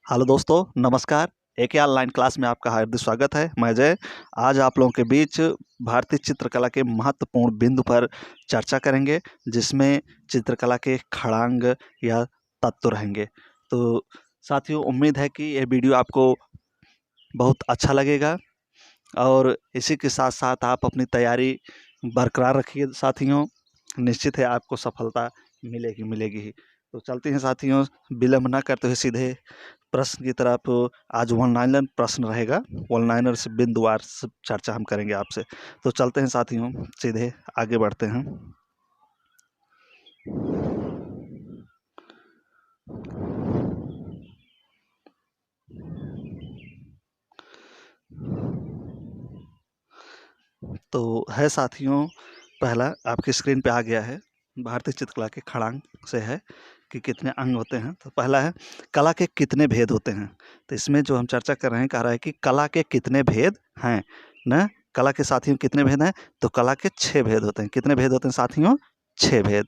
Hello दोस्तों, नमस्कार। एके online class में आपका हार्दिक स्वागत है। मैं जय। आज आप लोगों के बीच भारतीय चित्रकला के महत्वपूर्ण बिंदु पर चर्चा करेंगे, जिसमें चित्रकला के खड़ांग या तत्व रहेंगे। तो साथियों, उम्मीद है कि ये वीडियो आपको बहुत अच्छा लगेगा और इसी के साथ साथ आप अपनी तैयारी बरकरार रखिए साथियों। निश्चित है आपको सफलता मिलेगी मिलेगी ही। तो चलते हैं साथियों, विलंब ना करते हुए सीधे प्रश्न की तरफ। आज वन लाइनर प्रश्न रहेगा, वन लाइनर से बिंदुवार से चर्चा हम करेंगे आपसे। तो चलते हैं साथियों, सीधे आगे बढ़ते हैं। तो है साथियों, पहला आपकी स्क्रीन पे आ गया है। भारतीय चित्रकला के खड़ांग से है कि कितने अंग होते हैं। तो पहला है, कला के कितने भेद होते हैं। तो इसमें जो हम चर्चा कर रहे हैं, कह रहा है कि कला के कितने भेद हैं ना। कला के साथियों कितने भेद हैं, तो कला के 6 भेद होते हैं। कितने भेद होते हैं साथियों? 6 भेद।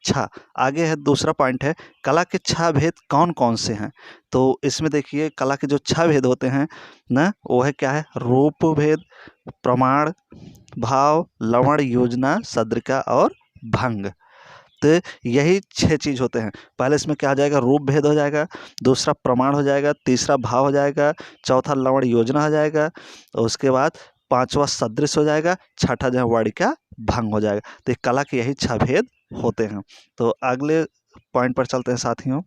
छा आगे है, दूसरा पॉइंट है, कला के 6 भेद कौन कौन से हैं। तो इसमें देखिए, कला के जो 6 भेद होते हैं ना, वो है क्या है? रूप भेद, प्रमाण, भाव, लवण, योजना, सदृका और भंग। तो यही 6 चीज होते हैं। पहले इसमें क्या आ जाएगा? रूप भेद हो जाएगा, दूसरा प्रमाण हो जाएगा, तीसरा भाव हो जाएगा, चौथा लवण योजना हो जाएगा, और उसके बाद पांचवा सदृश हो जाएगा, छठा जो है वाणिका भंग हो जाएगा। तो कला के यही 6 भेद होते हैं। तो अगले पॉइंट पर चलते हैं साथियों।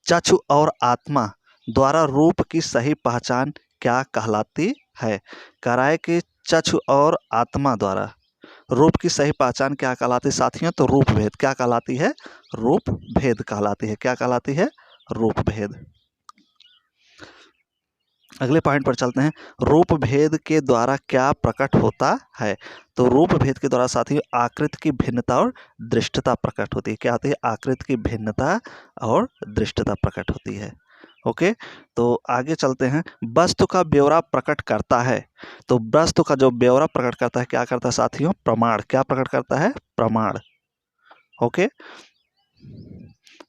चक्षु और आत्मा द्वारा रूप की सही पहचान क्या कहलाती है? कह रहा है कि चक्षु और आत्मा द्वारा रूप की सही पहचान क्या कहलाती है साथियों? तो रूप भेद क्या कहलाती है? रूप भेद कहलाती है। क्या कहलाती है? रूप भेद। अगले पॉइंट पर चलते हैं। रूप भेद के द्वारा क्या प्रकट होता है? तो रूप भेद के द्वारा साथियों आकृति की भिन्नता और दृष्टता प्रकट होती है। क्या होती है? आकृति की भिन्नता और दृष्टता प्रकट होती है। ओके, तो आगे चलते हैं। वस्तु का ब्यौरा प्रकट करता है। तो वस्तु का जो ब्यौरा प्रकट करता है, क्या करता है साथियों? प्रमाण। क्या प्रकट करता है? प्रमाण। ओके,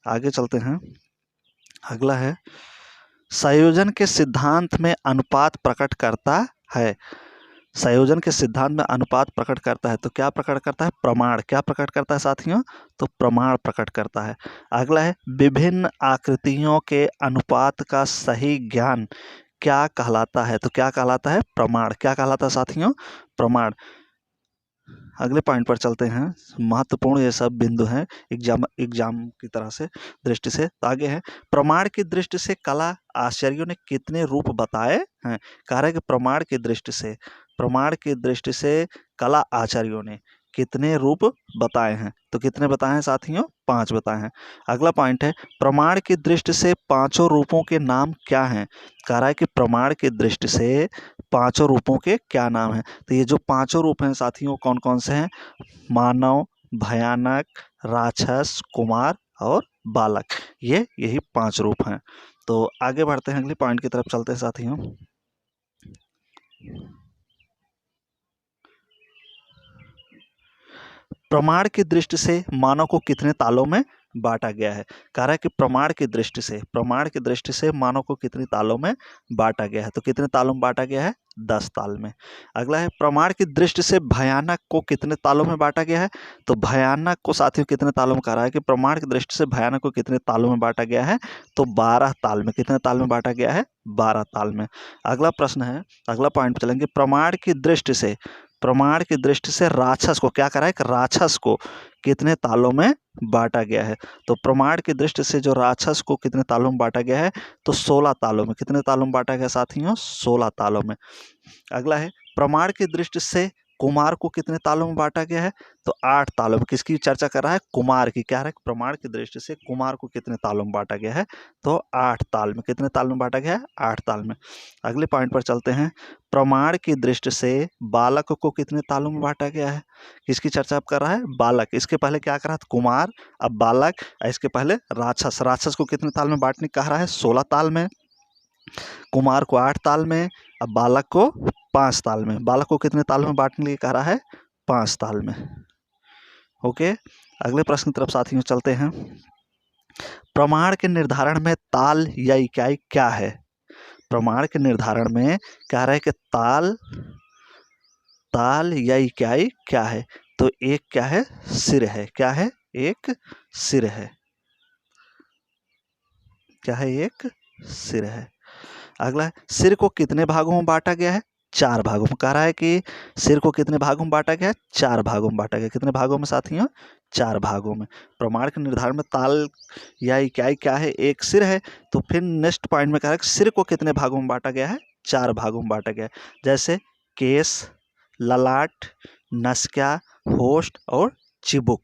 आगे चलते हैं। अगला है, संयोजन के सिद्धांत में अनुपात प्रकट करता है। संयोजन के सिद्धांत में अनुपात प्रकट करता है, तो क्या प्रकट करता है? प्रमाण। क्या प्रकट करता है साथियों? तो प्रमाण प्रकट करता है। अगला है, विभिन्न आकृतियों के अनुपात का सही ज्ञान क्या कहलाता है? तो क्या कहलाता है? प्रमाण। क्या कहलाता है साथियों? प्रमाण। अगले पॉइंट पर चलते हैं। महत्वपूर्ण ये सब बिंदु हैं एग्जाम की तरह से दृष्टि से। तो आगे है, प्रमाण की दृष्टि से कला आचार्यों ने कितने रूप बताए हैं? कह रहे हैं कि प्रमाण की दृष्टि से कला आचार्यों ने कितने रूप बताए हैं। तो कितने बताए हैं साथियों? 5 बताए हैं। अगला पॉइंट है, प्रमाण की दृष्टि से पांचों रूपों के नाम क्या हैं? कह रहा है कि प्रमाण की दृष्टि से पांचों रूपों के क्या नाम हैं। तो ये जो पांचों रूप हैं साथियों, कौन कौन से हैं? मानव, भयानक, राक्षस, कुमार और बालक। यही 5 रूप हैं। तो आगे बढ़ते हैं, अगले पॉइंट की तरफ चलते हैं साथियों। प्रमाण की दृष्टि से मानव को कितने तालों में बांटा गया है? कह रहा है कि प्रमाण की दृष्टि से मानव को कितने तालों में बांटा गया है। तो कितने तालों में बांटा गया है? 10 ताल में। अगला है, प्रमाण की दृष्टि से भयानक को कितने तालों में बांटा गया है? तो भयानक को साथियों कितने तालों में? कह रहा है कि प्रमाण की दृष्टि से भयानक को कितने तालों में बांटा गया है? तो 12 ताल में। कितने ताल में बांटा गया है? 12 ताल में। अगला प्रश्न है, अगला पॉइंट पे चलेंगे। प्रमाण की दृष्टि से राक्षस को, क्या करा है? राक्षस को कितने तालों में बांटा गया है? तो प्रमाण की दृष्टि से जो राक्षस को कितने तालों में बांटा गया है? तो 16 तालों में। कितने तालों में बांटा गया साथियों? 16 तालों में। अगला है, प्रमाण की दृष्टि से कुमार को कितने तालों में बांटा गया है? तो 8 तालों में। किसकी चर्चा कर रहा है? कुमार की। क्या है? प्रमाण की दृष्टि से कुमार को कितने तालों में बांटा गया है? तो 8 ताल में। कितने ताल में बांटा गया है? 8 ताल में। अगले पॉइंट पर चलते हैं। प्रमाण की दृष्टि से बालक को कितने तालों में बांटा गया है? किसकी चर्चा अब कर रहा है? बालक। इसके पहले क्या कर रहा था? कुमार, अब बालक। इसके पहले राक्षस। राक्षस को कितने ताल में बांटने कह रहा है? 16 ताल में। कुमार को 8 ताल में, अब बालक को 5 ताल में। बालक को कितने ताल में बांटने के लिए कह रहा है? 5 ताल में। ओके, अगले प्रश्न की तरफ साथियों चलते हैं। प्रमाण के निर्धारण में ताल या इकाई क्या है? प्रमाण के निर्धारण में कह रहा है कि ताल या इकाई क्या है? तो एक क्या है? सिर है। क्या है? एक सिर है। क्या है? एक सिर है। अगला है, सिर को कितने भागों में बांटा गया है? 4 भागों में। कह रहा है कि सिर को कितने भागों में बांटा गया है? 4 भागों में बांटा गया। कितने भागों में साथियों? 4 भागों में। प्रमाण के निर्धारण में ताल या इकाई क्या है? एक सिर है। तो फिर नेक्स्ट पॉइंट में कह रहा है कि सिर को कितने भागों में बांटा गया है? 4 भागों में बांटा गया है। जैसे केस, ललाट, नसिका, होस्ट और चिबुक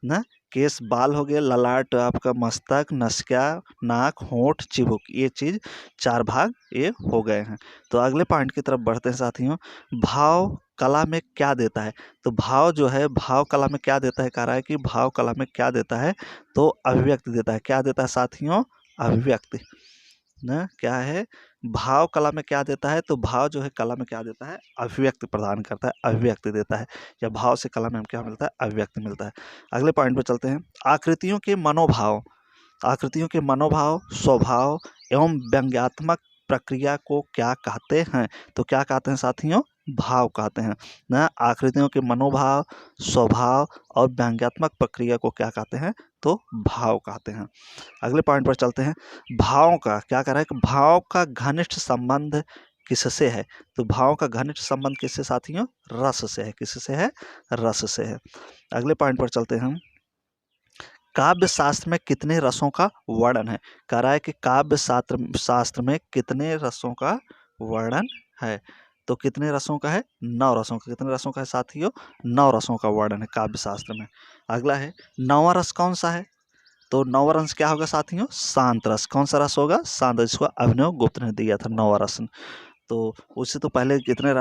ना। केस बाल हो गए, ललाट आपका मस्तक, नसिका, नाक, होंठ, चिबुक, ये चीज 4 भाग ये हो गए हैं। तो अगले पॉइंट की तरफ बढ़ते हैं साथियों। भाव कला में क्या देता है? तो भाव जो है, भाव कला में क्या देता है? कह रहा है कि भाव कला में क्या देता है? तो अभिव्यक्ति देता है। क्या देता है साथियों? अभिव्यक्ति ना। क्या है? भाव कला में क्या देता है? तो भाव जो है कला में क्या देता है? अभिव्यक्ति प्रदान करता है, अभिव्यक्ति देता है। या भाव से कला में क्या मिलता है? अभिव्यक्ति मिलता है। अगले पॉइंट पे चलते हैं। आकृतियों के मनोभाव, आकृतियों के मनोभाव, स्वभाव एवं व्यंग्यात्मक प्रक्रिया को क्या कहते हैं? तो क्या कहते हैं साथियों? भाव कहते हैं ना। आकृतियों के मनोभाव, स्वभाव और व्यंग्यात्मक प्रक्रिया को क्या कहते हैं? तो भाव कहते हैं। अगले पॉइंट पर चलते हैं। भाव का क्या कह रहा है कि भाव का घनिष्ठ संबंध किससे है? तो भाव का घनिष्ठ संबंध किससे साथियों? रस से है। किससे है? रस से है। अगले पॉइंट पर चलते हैं हम। काव्य शास्त्र में कितने रसों का वर्णन है? कह रहा है कि काव्य शास्त्र में कितने रसों का वर्णन है? तो कितने रसों का है? 9 रसों का। कितने रसों का है साथियों? 9 रसों का वर्णन है काव्य शास्त्र में। अगला है, 9वां रस कौन सा है? तो 9वां रस क्या होगा साथियों? शांत रस। कौन सा रस होगा? शांत रस। इसको अभिनव गुप्त ने दिया था 9वां रस। तो उससे तो पहले कितने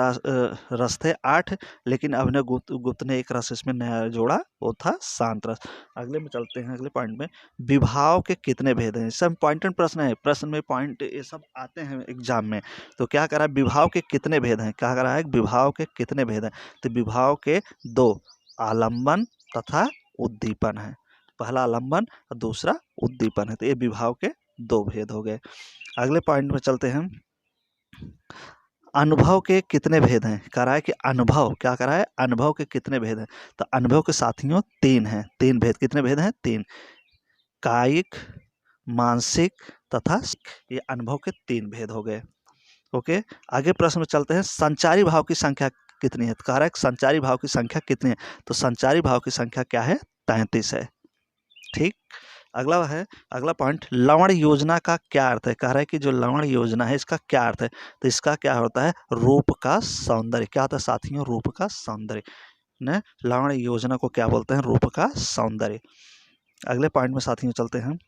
रस थे? 8। लेकिन अभिनव गुप्त ने एक रस इसमें नया जोड़ा, वो था शांत रस। अगले में चलते हैं, अगले पॉइंट में। विभाव के कितने भेद हैं? सब इंपॉर्टेंट प्रश्न है। प्रश्न में पॉइंट ये सब आते हैं एग्जाम में। तो क्या कह रहा है? विभाव के कितने भेद हैं? क्या कह रहा है? विभाव के कितने भेद हैं? तो विभाव के 2, आलम्बन तथा उद्दीपन है। पहला आलम्बन और दूसरा उद्दीपन है। तो ये विभाव के 2 भेद हो गए। अगले पॉइंट में चलते हैं। अनुभव के कितने भेद हैं? कह रहा है कि अनुभव, क्या कह रहा है? अनुभव के कितने भेद हैं? तो अनुभव के साथियों 3 हैं। 3 भेद। कितने भेद हैं? 3। कायिक, मानसिक तथा ये अनुभव के 3 भेद हो गए। ओके, आगे प्रश्न में चलते हैं। संचारी भाव की संख्या कितनी है? तो कह रहा है कि संचारी भाव की संख्या कितनी है? तो संचारी भाव की संख्या क्या है? 33 है। ठीक। अगला है, अगला पॉइंट, लवण योजना का क्या अर्थ है? कह रहा है कि जो लवण योजना है इसका क्या अर्थ है? तो इसका क्या होता है? रूप का सौंदर्य। क्या होता है साथियों? रूप का सौंदर्य ने। लवण योजना को क्या बोलते हैं? रूप का सौंदर्य। अगले पॉइंट में साथियों चलते हैं।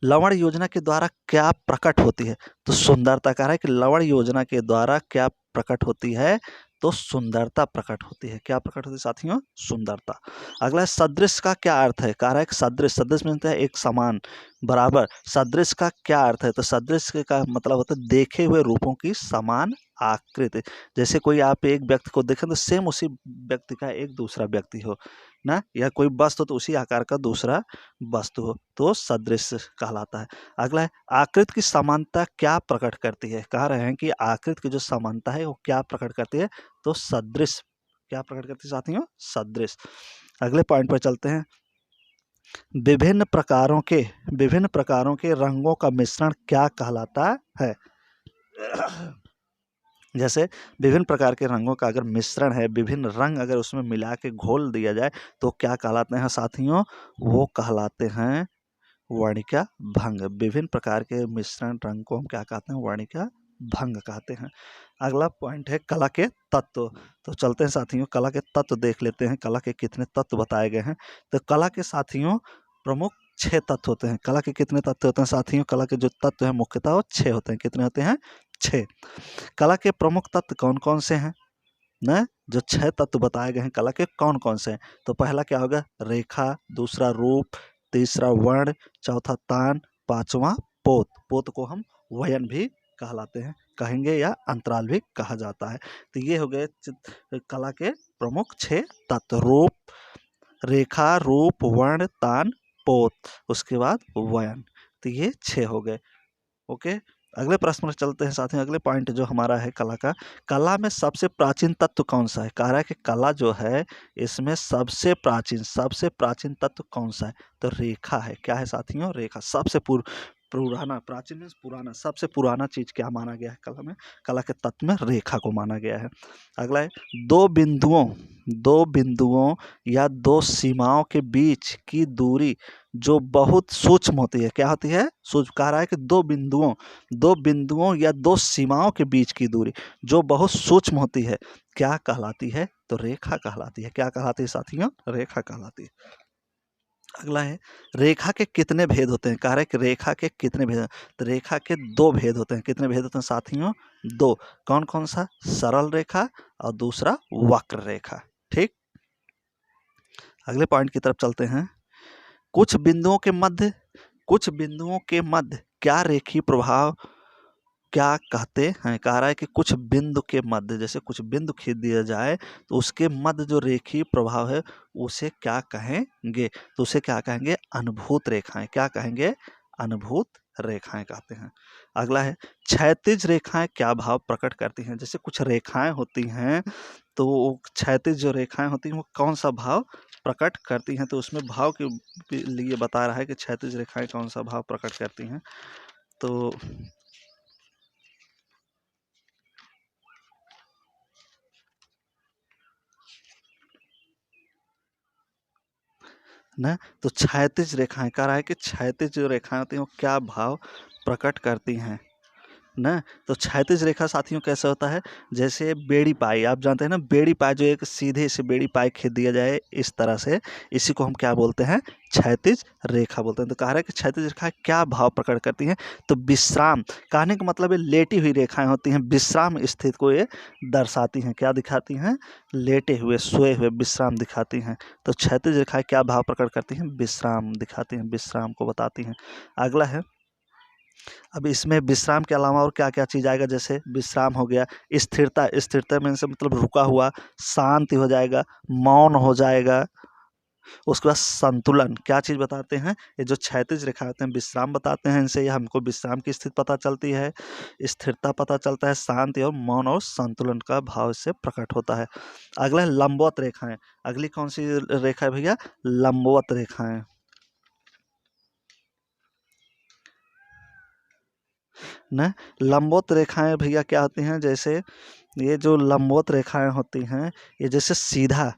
लवण योजना के द्वारा क्या प्रकट होती है? तो सुंदरता। कह रहा है कि लवण योजना के द्वारा क्या प्रकट होती है? तो सुंदरता प्रकट होती है। क्या प्रकट होती है साथियों? सुंदरता। अगला है, सदृश का क्या अर्थ है? कह रहा है कि सदृश, सदृश मिलता है एक समान, बराबर। सदृश का क्या अर्थ है? तो सदृश का मतलब होता है देखे हुए रूपों की समान आकृति। जैसे कोई आप एक व्यक्ति को देखें तो सेम उसी व्यक्ति का एक दूसरा व्यक्ति हो ना, या कोई वस्तु हो तो उसी आकार का दूसरा वस्तु हो, तो सदृश कहलाता है। अगला है, आकृति की समानता क्या प्रकट करती है? कह रहे हैं कि आकृति की जो समानता है वो क्या प्रकट करती है? तो सदृश। क्या प्रकट करती है साथियों? सदृश। अगले पॉइंट पर चलते हैं। विभिन्न प्रकारों के रंगों का मिश्रण क्या कहलाता है? जैसे विभिन्न प्रकार के रंगों का अगर मिश्रण है, विभिन्न रंग अगर उसमें मिला के घोल दिया जाए तो क्या कहलाते हैं साथियों? वो कहलाते हैं वर्णिका भंग। विभिन्न प्रकार के मिश्रण रंग को हम क्या कहते हैं? वर्णिका भंग कहते हैं। अगला पॉइंट है कला के तत्व। तो चलते हैं साथियों, कला के तत्व देख लेते हैं। कला के कितने तत्व बताए गए हैं? तो कला के साथियों प्रमुख 6 तत्व होते हैं। कला के कितने तत्व होते हैं साथियों? कला के जो तत्व हैं मुख्यतः वो 6 होते हैं। कितने होते हैं? 6। कला के प्रमुख तत्व कौन कौन से हैं ना? जो 6 तत्व बताए गए हैं कला के, कौन कौन से हैं? तो पहला क्या होगा? रेखा। दूसरा रूप। तीसरा वर्ण। चौथा तान। पांचवा पोत। पोत को हम वयन भी कहलाते हैं, कहेंगे, या अंतराल भी कहा जाता है। तो ये हो गए कला के प्रमुख 6 तत्व। रूप, रेखा, रूप, वर्ण, तान, पोत, उसके बाद वयन। तो ये 6 हो गए। ओके, अगले प्रश्न में चलते हैं साथियों। अगले पॉइंट जो हमारा है कला का, कला में सबसे प्राचीन तत्व कौन सा है? कह रहा है कि कला जो है इसमें सबसे प्राचीन तत्व कौन सा है? तो रेखा है। क्या है साथियों? रेखा। सबसे पुराना, प्राचीन मीन्स पुराना, सबसे पुराना चीज क्या माना गया है कला में? कला के तत्व में रेखा को माना गया है। अगला है दो बिंदुओं या दो सीमाओं के बीच की दूरी जो बहुत सूक्ष्म होती है। क्या होती है? सूक्ष्म। कह रहा है कि दो बिंदुओं या दो सीमाओं के बीच की दूरी जो बहुत सूक्ष्म होती है, क्या कहलाती है? तो रेखा कहलाती है। क्या कहलाती है साथियों? रेखा कहलाती है। अगला है, रेखा के कितने भेद होते हैं? कह रहा है कि रेखा के कितने भेद? तो रेखा के 2 भेद होते हैं। कितने भेद होते हैं साथियों? 2। कौन कौन सा? सरल रेखा और दूसरा वक्र रेखा। ठीक, अगले पॉइंट की तरफ चलते हैं। कुछ बिंदुओं के मध्य क्या रेखीय प्रभाव क्या कहते हैं? कह रहा है कि कुछ बिंदु के मध्य, जैसे कुछ बिंदु खींच दिया जाए तो उसके मध्य जो रेखीय प्रभाव है उसे क्या कहेंगे? तो उसे क्या कहेंगे? अनुभूत रेखाएं। क्या कहेंगे? अनुभूत रेखाएं कहते हैं। अगला है, क्षैतिज रेखाएं क्या भाव प्रकट करती हैं? जैसे कुछ रेखाएं होती हैं तो क्षैतिज जो रेखाएं होती हैं वो कौन सा भाव प्रकट करती हैं? तो उसमें भाव के लिए बता रहा है कि क्षैतिज रेखाएं कौन सा भाव प्रकट करती हैं। तो ना, तो क्षैतिज रेखाएं, कह रहा है कि क्षैतिज जो रेखाएं होती हैं वो क्या भाव प्रकट करती हैं ना। तो क्षैतिज रेखा साथियों कैसे होता है? जैसे बेड़ी पाई, आप जानते हैं ना, बेड़ी पाई जो एक सीधे से बेड़ी पाई खींच दिया जाए इस तरह से, इसी को हम क्या बोलते हैं? क्षैतिज रेखा बोलते हैं। तो कह रहा है कि क्षैतिज रेखा क्या भाव प्रकट करती हैं? तो विश्राम, कहने का मतलब है लेटी हुई रेखाएं होती हैं, विश्राम स्थिति को ये दर्शाती हैं। क्या दिखाती हैं? लेटे हुए, सोए हुए, विश्राम दिखाती हैं। तो क्षैतिज रेखाएं क्या भाव प्रकट करती हैं? विश्राम दिखाती हैं, विश्राम को बताती हैं। अगला है, अब इसमें विश्राम के अलावा और क्या क्या चीज़ आएगा? जैसे विश्राम हो गया, स्थिरता में से मतलब रुका हुआ, शांति हो जाएगा, मौन हो जाएगा। उसके बाद संतुलन, क्या चीज़ बताते हैं? ये जो क्षैतिज रेखा होते हैं विश्राम बताते हैं, इनसे ये हमको विश्राम की स्थिति पता चलती है, स्थिरता पता चलता है, शांति और मौन और संतुलन का भाव इससे प्रकट होता है। अगला है लंबवत रेखाएं। अगली कौन सी रेखा है भैया? लंबवत रेखाएं ना। लंबवत रेखाएं भैया क्या होती हैं? जैसे ये जो लंबवत रेखाएं होती हैं, ये जैसे सीधा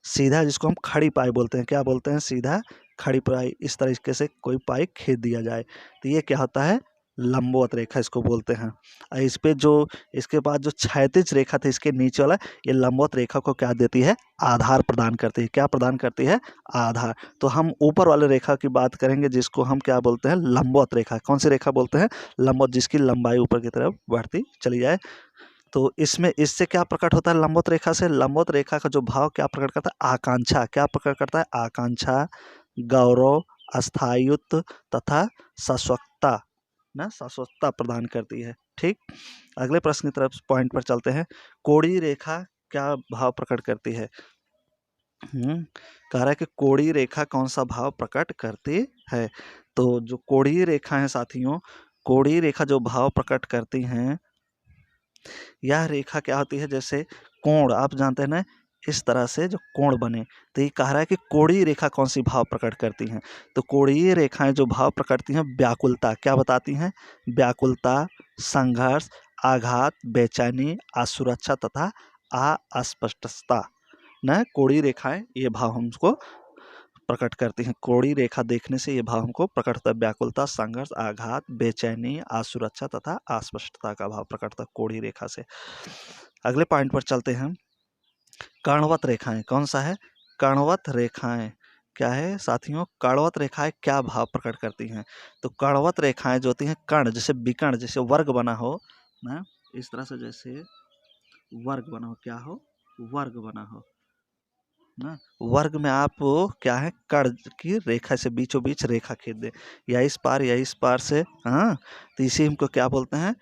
सीधा जिसको हम खड़ी पाई बोलते हैं। क्या बोलते हैं? सीधा खड़ी पाई, इस तरीके से कोई पाई खींच दिया जाए तो ये क्या होता है? लंबवत रेखा इसको बोलते हैं। और इस पे जो, इसके बाद जो क्षैतिज रेखा थी इसके नीचे वाला, ये लंबवत रेखा को क्या देती है? आधार प्रदान करती है। क्या प्रदान करती है? आधार। तो हम ऊपर वाले रेखा की बात करेंगे जिसको हम क्या बोलते हैं? लंबवत रेखा। कौन सी रेखा बोलते हैं? लंबवत, जिसकी लंबाई ऊपर की तरफ बढ़ती चली जाए। तो इसमें इससे क्या प्रकट होता है? लंबवत रेखा से, लंबवत रेखा का जो भाव क्या प्रकट करता है? आकांक्षा। क्या प्रकट करता है? आकांक्षा, गौरव, अस्थायित्व तथा शाश्वतता ना, शाश्वतता प्रदान करती है। ठीक, अगले प्रश्न की तरफ पॉइंट पर चलते हैं। कोणीय रेखा क्या भाव प्रकट करती है? कह रहा है कि कोणीय रेखा कौन सा भाव प्रकट करती है? तो जो कोणीय रेखा है साथियों, कोणीय रेखा जो भाव प्रकट करती हैं, यह रेखा क्या होती है? जैसे कोण, आप जानते हैं ना, इस तरह से जो कोण बने, तो ये कह रहा है कि कोणीय रेखा कौन सी भाव प्रकट करती हैं? तो कोणीय रेखाएं जो भाव प्रकट करती हैं, व्याकुलता। क्या बताती हैं? व्याकुलता, संघर्ष, आघात, बेचैनी, असुरक्षा तथा अस्पष्टता न। कोणीय रेखाएं ये भाव हमको प्रकट करती हैं। कोणीय रेखा देखने से ये भाव हमको प्रकट होता है। व्याकुलता, संघर्ष, आघात, बेचैनी, असुरक्षा तथा अस्पष्टता का भाव प्रकट होता है कोणीय रेखा से। अगले पॉइंट पर चलते हैं। कर्णवत रेखाएं कौन सा है? कर्णवत रेखाएं क्या है साथियों? कर्णवत रेखाएं क्या भाव प्रकट करती हैं? तो कर्णवत रेखाएं जो होती हैं, कर्ण जैसे विकर्ण, जैसे वर्ग बना हो ना, इस तरह से, जैसे वर्ग बना हो, क्या हो? वर्ग बना हो ना। वर्ग में आप क्या है? कर्ण की रेखा से बीचों बीच रेखा खींच दे, या इस पार या इस पार से, हाँ, तो इसी हमको क्या बोलते हैं?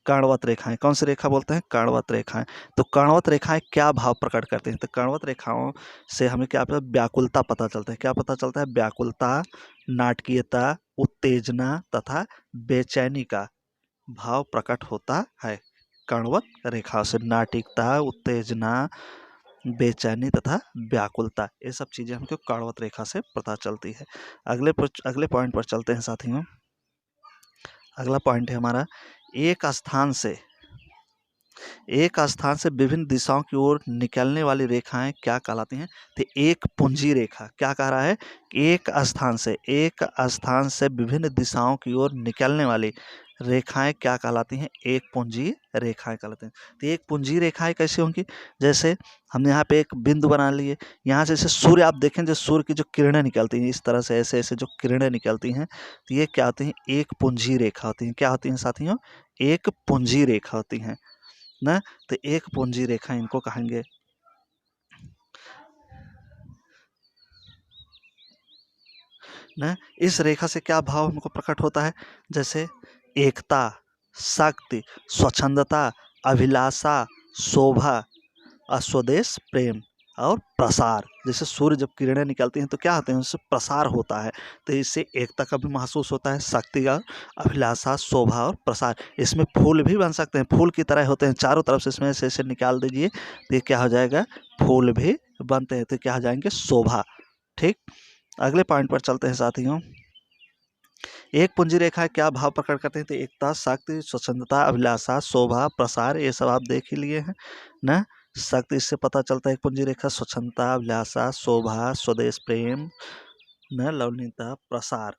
कर्णवत रेखाएं। कौन सी रेखा बोलते हैं? कर्णवत रेखाएं। तो कर्णवत रेखाएं क्या भाव प्रकट करते हैं? तो कर्णवत रेखाओं से हमें क्या पता, व्याकुलता पता चलता है। क्या पता चलता है? व्याकुलता, नाटकीयता, उत्तेजना तथा बेचैनी का भाव प्रकट होता है कर्णवत रेखा से। नाटकीयता, उत्तेजना, बेचैनी तथा व्याकुलता, ये सब चीजें हमको कर्णवत रेखा से पता चलती है। अगले पॉइंट पर चलते हैं साथियों। अगला पॉइंट है हमारा, एक स्थान से विभिन्न दिशाओं की ओर निकलने वाली रेखाएं क्या कहलाती हैं? तो एक पुंजी रेखा। क्या कह रहा है? एक स्थान से विभिन्न दिशाओं की ओर निकलने वाली रेखाएं क्या कहलाती हैं? एक पुंजी रेखाएं कहलाती हैं। तो एक पुंजी रेखाएं कैसी होंगी? जैसे हमने यहाँ पे एक बिंदु बना लिए, यहाँ से जैसे सूर्य आप देखें, जो सूर्य की जो किरणें निकलती हैं, इस तरह से ऐसे ऐसे जो किरणें निकलती हैं, तो ये क्या होती हैं? एक पुंजी रेखा होती हैं। क्या होती हैं साथियों? एक पुंजी रेखा होती हैं ना। तो एक पुंजी रेखा इनको कहेंगे। ना, इस रेखा से क्या भाव हमको प्रकट होता है? जैसे एकता, शक्ति, स्वच्छंदता, अभिलाषा, शोभा, स्वदेश प्रेम और प्रसार। जैसे सूर्य जब किरणें निकलती हैं तो क्या होते हैं? उससे प्रसार होता है, तो इससे एकता का भी महसूस होता है, शक्ति का, अभिलाषा, शोभा और प्रसार। इसमें फूल भी बन सकते हैं, फूल की तरह होते हैं, चारों तरफ से इसमें से निकाल दीजिए तो ये क्या हो जाएगा? फूल भी बनते हैं, तो क्या हो जाएंगे? शोभा। ठीक, अगले पॉइंट पर चलते हैं साथियों। एक पुंजी रेखा क्या भाव प्रकट करते हैं? तो एकता, शक्ति, स्वच्छंदता, अभिलाषा, शोभा, प्रसार, ये सब आप देख ही लिए हैं ना। शक्ति, इससे पता चलता है एक पुंजी रेखा स्वच्छंदता, अभिलाषा, शोभा, स्वदेश प्रेम, न लवणीयता, प्रसार।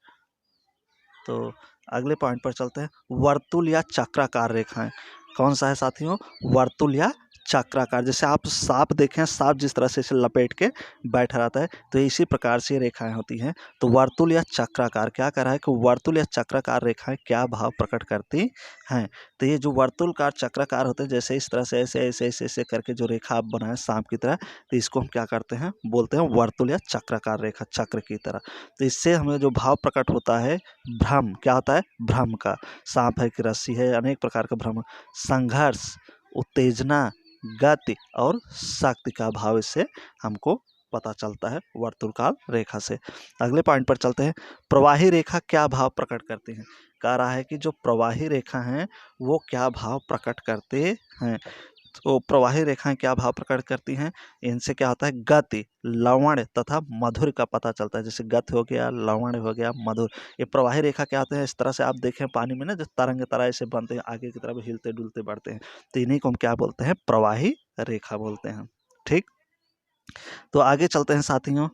तो अगले पॉइंट पर चलते हैं, वर्तुल या चक्राकार रेखाएं। कौन सा है साथियों? वर्तुल या चक्राकार। जैसे आप सांप देखें, सांप जिस तरह से इसे लपेट के बैठा रहता है, तो इसी प्रकार से रेखाएं होती हैं। तो वर्तुल या चक्राकार, क्या कह रहा है कि वर्तुल या चक्राकार रेखाएं क्या भाव प्रकट करती हैं? तो ये जो वर्तुलकार चक्राकार होते हैं, जैसे इस तरह से ऐसे ऐसे ऐसे ऐसे करके जो रेखा आप बनाए सांप की तरह, तो इसको हम क्या करते हैं? बोलते हैं वर्तुल या चक्राकार रेखा, चक्र की तरह। तो इससे हमें जो भाव प्रकट होता है, भ्रम, क्या होता है? भ्रम का। सांप है कि रस्सी है, अनेक प्रकार का भ्रम, संघर्ष, उत्तेजना, गति और शक्ति का भाव इससे हमको पता चलता है वर्तुलकार रेखा से। अगले पॉइंट पर चलते हैं, प्रवाही रेखा क्या भाव प्रकट करते हैं? कह रहा है कि जो प्रवाही रेखा हैं वो क्या भाव प्रकट करते हैं? तो प्रवाही रेखाएं क्या भाव प्रकट करती हैं? इनसे क्या होता है? गति, लवण तथा मधुर का पता चलता है। जैसे गति हो गया, लवण हो गया, मधुर। ये प्रवाही रेखा क्या होते हैं? इस तरह से आप देखें पानी में ना, जो तरंग तरह ऐसे बनते हैं, आगे की तरफ हिलते डुलते बढ़ते हैं, तो इन्हीं को हम क्या बोलते हैं? प्रवाही रेखा बोलते हैं। ठीक, तो आगे चलते हैं साथियों।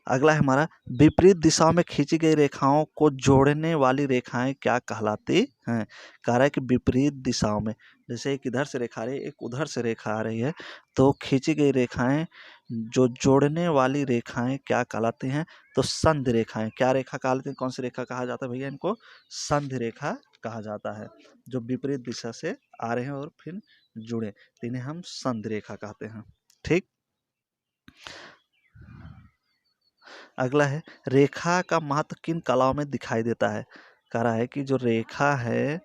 अगला है हमारा, विपरीत दिशाओं में खींची गई रेखाओं को जोड़ने वाली रेखाएं क्या कहलाती हैं? कह रहा है कि विपरीत दिशाओं में, जैसे एक इधर से रेखा आ रही है, एक उधर से रेखा आ रही है, तो खींची गई रेखाएं जो जोड़ने वाली रेखाएं क्या कहलाती हैं? तो संधि रेखाएं। क्या रेखा कहलाती है? कौन सी रेखा कहा जाता है भैया इनको? संधि रेखा कहा जाता है। जो विपरीत दिशा से आ रहे हैं और फिर जुड़े, तो इन्हें हम संधि रेखा कहते हैं। ठीक, अगला है, रेखा का महत्व किन कलाओं में दिखाई देता है? कह रहा है कि जो रेखा है,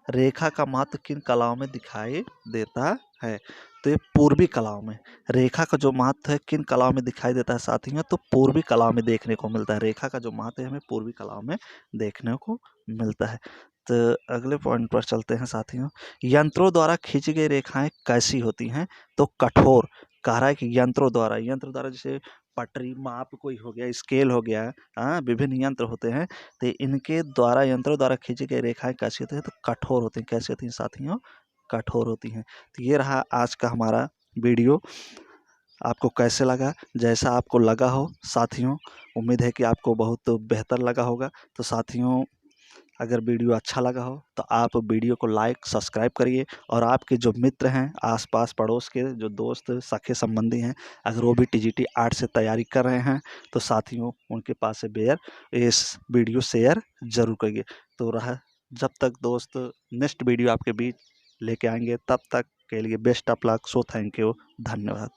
रेखा का महत्व किन कलाओं में दिखाई देता है? तो ये पूर्वी कलाओं में। रेखा का जो महत्व है किन कलाओं में दिखाई देता है साथियों? तो पूर्वी कलाओं में देखने को मिलता है। रेखा का जो महत्व है हमें पूर्वी कलाओं में देखने को मिलता है। तो अगले पॉइंट पर चलते हैं साथियों, यंत्रों द्वारा खींची गई रेखाएं कैसी होती हैं? तो कठोर। कह रहा है कि यंत्रों द्वारा जैसे पटरी, माप कोई हो गया, स्केल हो गया, हाँ, विभिन्न यंत्र होते हैं, तो इनके द्वारा, यंत्रों द्वारा खींची गई रेखाएं कैसी होती हैं? तो कठोर होती हैं। कैसी होती हैं साथियों? कठोर होती हैं। तो ये रहा आज का हमारा वीडियो। आपको कैसे लगा? जैसा आपको लगा हो साथियों, उम्मीद है कि आपको बहुत बेहतर लगा होगा। तो साथियों, अगर वीडियो अच्छा लगा हो तो आप वीडियो को लाइक, सब्सक्राइब करिए, और आपके जो मित्र हैं, आसपास पड़ोस के जो दोस्त, सखे संबंधी हैं, अगर वो भी टीजीटी 8 से तैयारी कर रहे हैं, तो साथियों उनके पास से इस वीडियो शेयर जरूर करिए। तो रहा, जब तक दोस्त नेक्स्ट वीडियो आपके बीच लेके आएंगे, तब तक के लिए best of luck. So thank you, धन्यवाद।